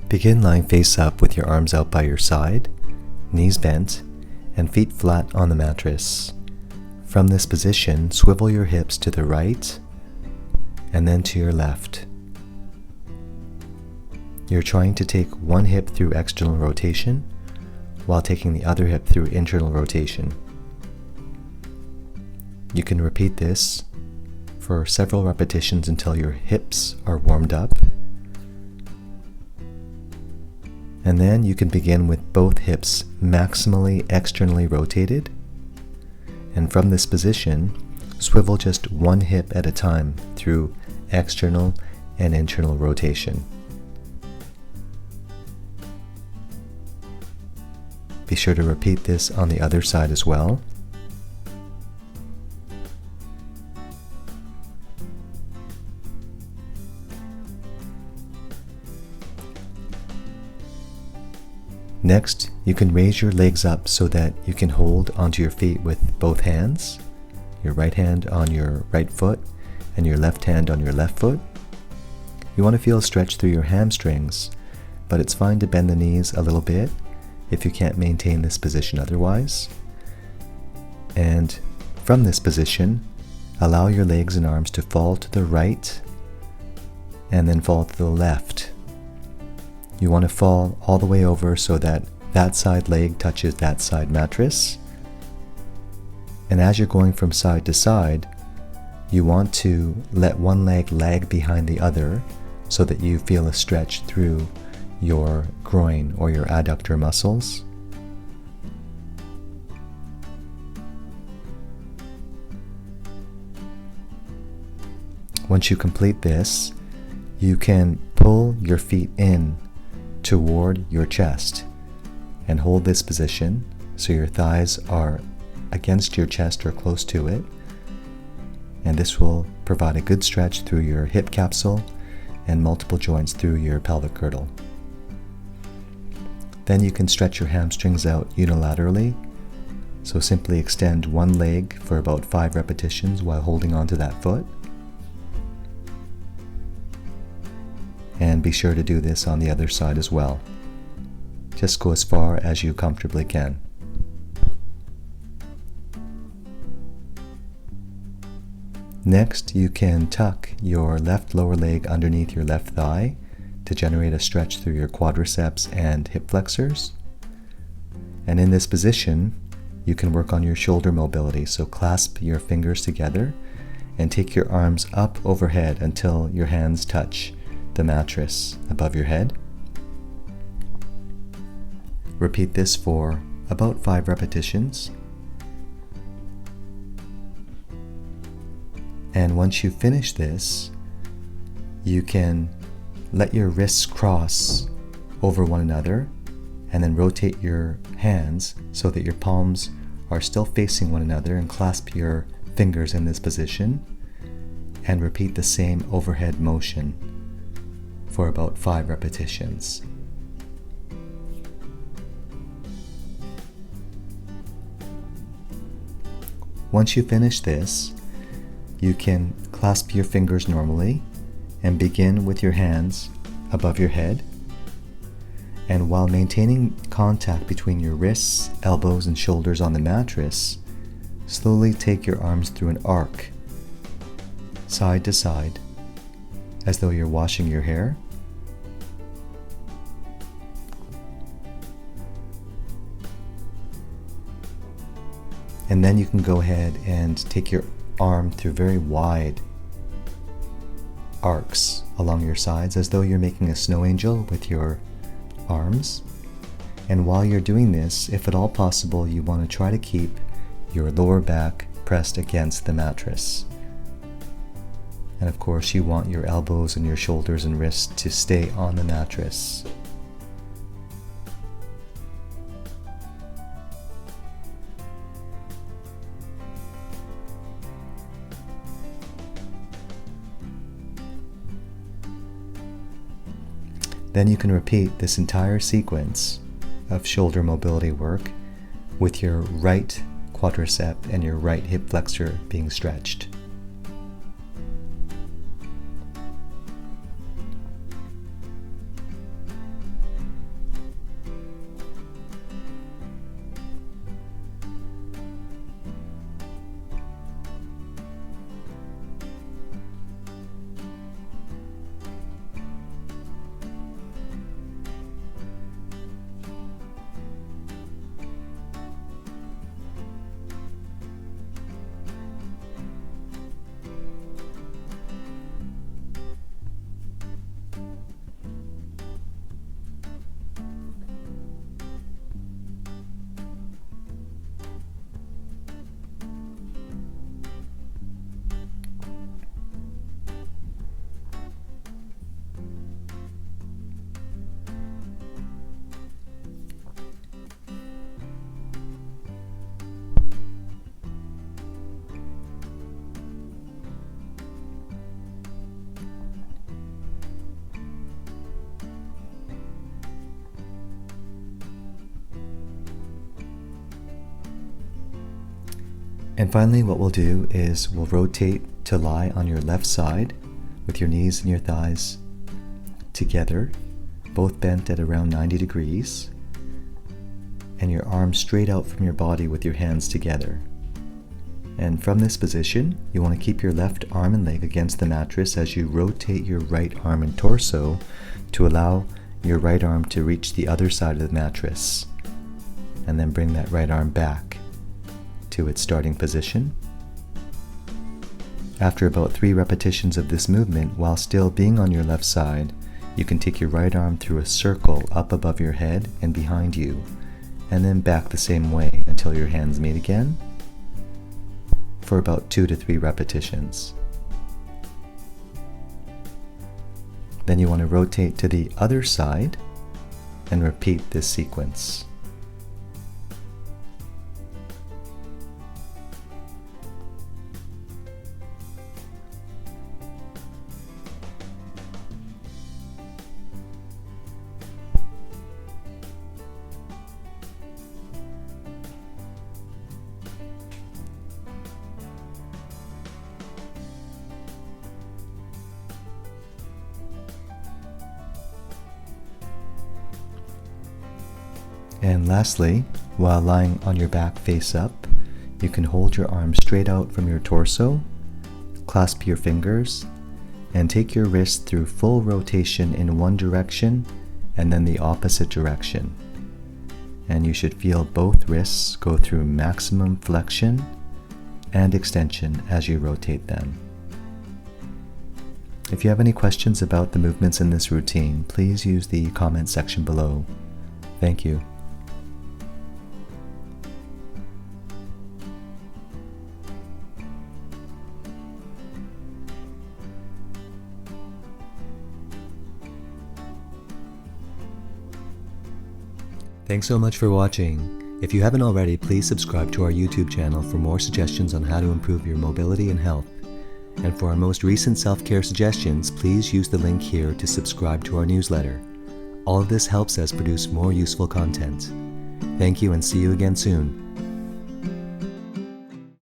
Begin lying face up with your arms out by your side, knees bent, and feet flat on the mattress. From this position, swivel your hips to the right and then to your left. You're trying to take one hip through external rotation while taking the other hip through internal rotation. You can repeat this for several repetitions until your hips are warmed up. And then you can begin with both hips maximally externally rotated. And from this position, swivel just one hip at a time through external and internal rotation. Be sure to repeat this on the other side as well. Next, you can raise your legs up so that you can hold onto your feet with both hands, your right hand on your right foot and your left hand on your left foot. You want to feel a stretch through your hamstrings, but it's fine to bend the knees a little bit if you can't maintain this position otherwise. And from this position, allow your legs and arms to fall to the right and then fall to the left. You want to fall all the way over so that that side leg touches that side mattress. And as you're going from side to side, you want to let one leg lag behind the other so that you feel a stretch through your groin or your adductor muscles. Once you complete this, you can pull your feet in toward your chest and hold this position so your thighs are against your chest or close to it, and this will provide a good stretch through your hip capsule and multiple joints through your pelvic girdle. Then you can stretch your hamstrings out unilaterally, so simply extend one leg for about 5 repetitions while holding onto that foot. And be sure to do this on the other side as well. Just go as far as you comfortably can. Next, you can tuck your left lower leg underneath your left thigh to generate a stretch through your quadriceps and hip flexors. And in this position, you can work on your shoulder mobility. So clasp your fingers together and take your arms up overhead until your hands touch the mattress above your head. Repeat this for about 5 repetitions. And once you finish this, you can let your wrists cross over one another and then rotate your hands so that your palms are still facing one another, and clasp your fingers in this position and repeat the same overhead motion for about 5 repetitions. Once you finish this, you can clasp your fingers normally and begin with your hands above your head. And while maintaining contact between your wrists, elbows, and shoulders on the mattress, slowly take your arms through an arc, side to side, as though you're washing your hair. And then you can go ahead and take your arm through very wide arcs along your sides, as though you're making a snow angel with your arms. And while you're doing this, if at all possible, you want to try to keep your lower back pressed against the mattress. And of course, you want your elbows and your shoulders and wrists to stay on the mattress. Then you can repeat this entire sequence of shoulder mobility work with your right quadricep and your right hip flexor being stretched. And finally, what we'll do is we'll rotate to lie on your left side with your knees and your thighs together, both bent at around 90 degrees, and your arms straight out from your body with your hands together. And from this position, you want to keep your left arm and leg against the mattress as you rotate your right arm and torso to allow your right arm to reach the other side of the mattress. And then bring that right arm back to its starting position. After about 3 repetitions of this movement, while still being on your left side, you can take your right arm through a circle up above your head and behind you, and then back the same way until your hands meet again for about 2 to 3 repetitions. Then you want to rotate to the other side and repeat this sequence. And lastly, while lying on your back face up, you can hold your arms straight out from your torso, clasp your fingers, and take your wrist through full rotation in one direction and then the opposite direction. And you should feel both wrists go through maximum flexion and extension as you rotate them. If you have any questions about the movements in this routine, please use the comment section below. Thank you. Thanks so much for watching. If you haven't already, please subscribe to our YouTube channel for more suggestions on how to improve your mobility and health. And for our most recent self-care suggestions, please use the link here to subscribe to our newsletter. All of this helps us produce more useful content. Thank you and see you again soon.